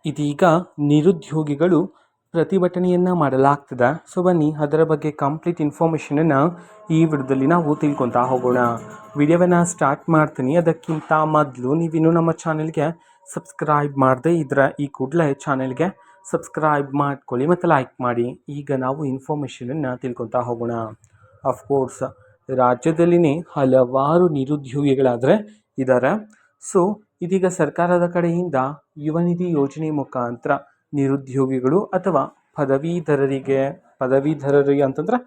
ಇದೀಗ ನಿರುದ್ಯೋಗಿಗಳು ಪ್ರತಿಭಟನೆಯನ್ನು ಮಾಡಲಾಗ್ತದೆ. ಸೊ ಬನ್ನಿ ಅದರ ಬಗ್ಗೆ ಕಂಪ್ಲೀಟ್ ಇನ್ಫಾರ್ಮೇಷನನ್ನು ಈ ವಿಡಿಯೋದಲ್ಲಿ ನಾವು ತಿಳ್ಕೊತಾ ಹೋಗೋಣ. ವಿಡಿಯೋವನ್ನು ಸ್ಟಾರ್ಟ್ ಮಾಡ್ತೀನಿ. ಅದಕ್ಕಿಂತ ಮೊದಲು ನೀವಿನ್ನೂ ನಮ್ಮ ಚಾನೆಲ್ಗೆ ಸಬ್ಸ್ಕ್ರೈಬ್ ಮಾಡದೇ ಇದ್ರೆ ಈ ಕೂಡಲೇ ಚಾನೆಲ್ಗೆ ಸಬ್ಸ್ಕ್ರೈಬ್ ಮಾಡ್ಕೊಳ್ಳಿ ಮತ್ತು ಲೈಕ್ ಮಾಡಿ. ಈಗ ನಾವು ಇನ್ಫಾರ್ಮೇಷನನ್ನು ತಿಳ್ಕೊತಾ ಹೋಗೋಣ. ಅಫ್ಕೋರ್ಸ್ ರಾಜ್ಯದಲ್ಲಿನೇ ಹಲವಾರು ನಿರುದ್ಯೋಗಿಗಳಾದರೆ ಇದ್ದಾರೆ. ಸೊ ಇದೀಗ ಸರ್ಕಾರದ ಕಡೆಯಿಂದ ಯುವ ನಿಧಿ ಯೋಜನೆ ಮುಖಾಂತರ ನಿರುದ್ಯೋಗಿಗಳು ಅಥವಾ ಪದವೀಧರರಿಗೆ ಅಂತಂದ್ರೆ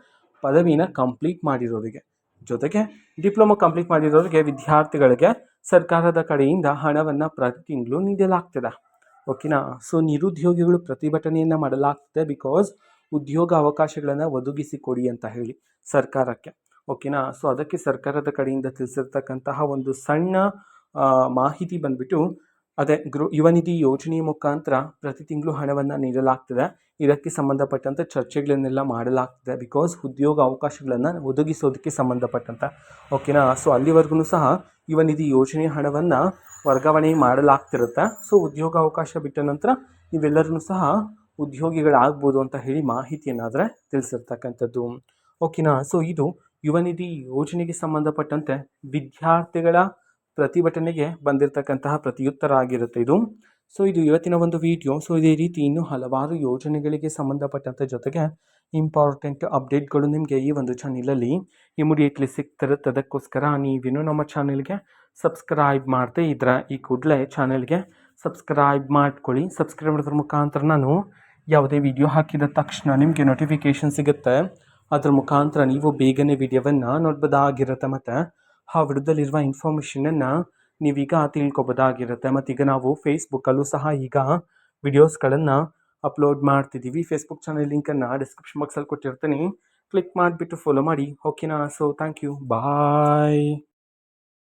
ಪದವಿನ ಕಂಪ್ಲೀಟ್ ಮಾಡಿರೋರಿಗೆ, ಜೊತೆಗೆ ಡಿಪ್ಲೊಮಾ ಕಂಪ್ಲೀಟ್ ಮಾಡಿರೋರಿಗೆ, ವಿದ್ಯಾರ್ಥಿಗಳಿಗೆ ಸರ್ಕಾರದ ಕಡೆಯಿಂದ ಹಣವನ್ನು ಪ್ರತಿ ತಿಂಗಳು ನೀಡಲಾಗ್ತದೆ. ಓಕೆನಾ. ಸೊ ನಿರುದ್ಯೋಗಿಗಳು ಪ್ರತಿಭಟನೆಯನ್ನು ಮಾಡಲಾಗ್ತದೆ ಬಿಕಾಸ್ ಉದ್ಯೋಗ ಅವಕಾಶಗಳನ್ನು ಒದಗಿಸಿಕೊಡಿ ಅಂತ ಹೇಳಿ ಸರ್ಕಾರಕ್ಕೆ. ಓಕೆನಾ. ಸೊ ಅದಕ್ಕೆ ಸರ್ಕಾರದ ಕಡೆಯಿಂದ ತಿಳಿಸಿರ್ತಕ್ಕಂತಹ ಒಂದು ಸಣ್ಣ ಮಾಹಿತಿ ಬಂದ್ಬಿಟ್ಟು ಅದೇ ಯುವ ನಿಧಿ ಯೋಜನೆಯ ಮುಖಾಂತರ ಪ್ರತಿ ತಿಂಗಳು ಹಣವನ್ನು ನೀಡಲಾಗ್ತದೆ. ಇದಕ್ಕೆ ಸಂಬಂಧಪಟ್ಟಂತೆ ಚರ್ಚೆಗಳನ್ನೆಲ್ಲ ಮಾಡಲಾಗ್ತದೆ ಬಿಕಾಸ್ ಉದ್ಯೋಗ ಅವಕಾಶಗಳನ್ನು ಒದಗಿಸೋದಕ್ಕೆ ಸಂಬಂಧಪಟ್ಟಂತೆ. ಓಕೆನಾ. ಸೊ ಅಲ್ಲಿವರೆಗೂ ಸಹ ಯುವ ನಿಧಿ ಯೋಜನೆಯ ಹಣವನ್ನು ವರ್ಗಾವಣೆ ಮಾಡಲಾಗ್ತಿರುತ್ತೆ. ಸೊ ಉದ್ಯೋಗ ಅವಕಾಶ ಬಿಟ್ಟ ನಂತರ ನೀವೆಲ್ಲರೂ ಸಹ ಉದ್ಯೋಗಿಗಳಾಗ್ಬೋದು ಅಂತ ಹೇಳಿ ಮಾಹಿತಿಯನ್ನಾದರೆ ತಿಳಿಸಿರ್ತಕ್ಕಂಥದ್ದು. ಓಕೆನಾ. ಸೊ ಇದು ಯುವ ನಿಧಿ ಯೋಜನೆಗೆ ಸಂಬಂಧಪಟ್ಟಂತೆ ವಿದ್ಯಾರ್ಥಿಗಳ ಪ್ರತಿಭಟನೆಗೆ ಬಂದಿರತಕ್ಕಂತಹ ಪ್ರತಿಯುತ್ತರ ಆಗಿರುತ್ತೆ ಇದು. ಸೊ ಇದು ಇವತ್ತಿನ ಒಂದು ವಿಡಿಯೋ. ಸೊ ಇದೇ ರೀತಿ ಇನ್ನೂ ಹಲವಾರು ಯೋಜನೆಗಳಿಗೆ ಸಂಬಂಧಪಟ್ಟಂತೆ ಜೊತೆಗೆ ಇಂಪಾರ್ಟೆಂಟ್ ಅಪ್ಡೇಟ್ಗಳು ನಿಮಗೆ ಈ ಒಂದು ಚಾನಲಲ್ಲಿ ಇಮಿಡಿಯೇಟ್ಲಿ ಸಿಗ್ತಿರುತ್ತೆ. ಅದಕ್ಕೋಸ್ಕರ ನೀವಿನ್ನೂ ನಮ್ಮ ಚಾನೆಲ್ಗೆ ಸಬ್ಸ್ಕ್ರೈಬ್ ಮಾಡದೇ ಇದ್ರೆ ಈ ಕೂಡಲೇ ಚಾನೆಲ್ಗೆ ಸಬ್ಸ್ಕ್ರೈಬ್ ಮಾಡ್ಕೊಳ್ಳಿ. ಸಬ್ಸ್ಕ್ರೈಬ್ ಮಾಡೋದ್ರ ಮುಖಾಂತರ ನಾನು ಯಾವುದೇ ವಿಡಿಯೋ ಹಾಕಿದ ತಕ್ಷಣ ನಿಮಗೆ ನೋಟಿಫಿಕೇಷನ್ ಸಿಗುತ್ತೆ. ಅದ್ರ ಮುಖಾಂತರ ನೀವು ಬೇಗನೆ ವಿಡಿಯೋವನ್ನು ನೋಡ್ಬೋದಾಗಿರುತ್ತೆ ಮತ್ತು ಆ ವಿಡಿಯೋದಲ್ಲಿರುವ ಇನ್ಫಾರ್ಮೇಷನನ್ನು ನೀವೀಗ ತಿಳ್ಕೊಬೋದಾಗಿರುತ್ತೆ. ಮತ್ತೀಗ ನಾವು ಫೇಸ್ಬುಕ್ಕಲ್ಲೂ ಸಹ ಈಗ ವಿಡಿಯೋಸ್ಗಳನ್ನು ಅಪ್ಲೋಡ್ ಮಾಡ್ತಿದ್ದೀವಿ. ಫೇಸ್ಬುಕ್ ಚಾನಲ್ ಲಿಂಕನ್ನು ಡಿಸ್ಕ್ರಿಪ್ಷನ್ ಬಾಕ್ಸಲ್ಲಿ ಕೊಟ್ಟಿರ್ತೀನಿ. ಕ್ಲಿಕ್ ಮಾಡಿಬಿಟ್ಟು ಫಾಲೋ ಮಾಡಿ. ಓಕೆನಾ. So thank you. ಬಾಯ್.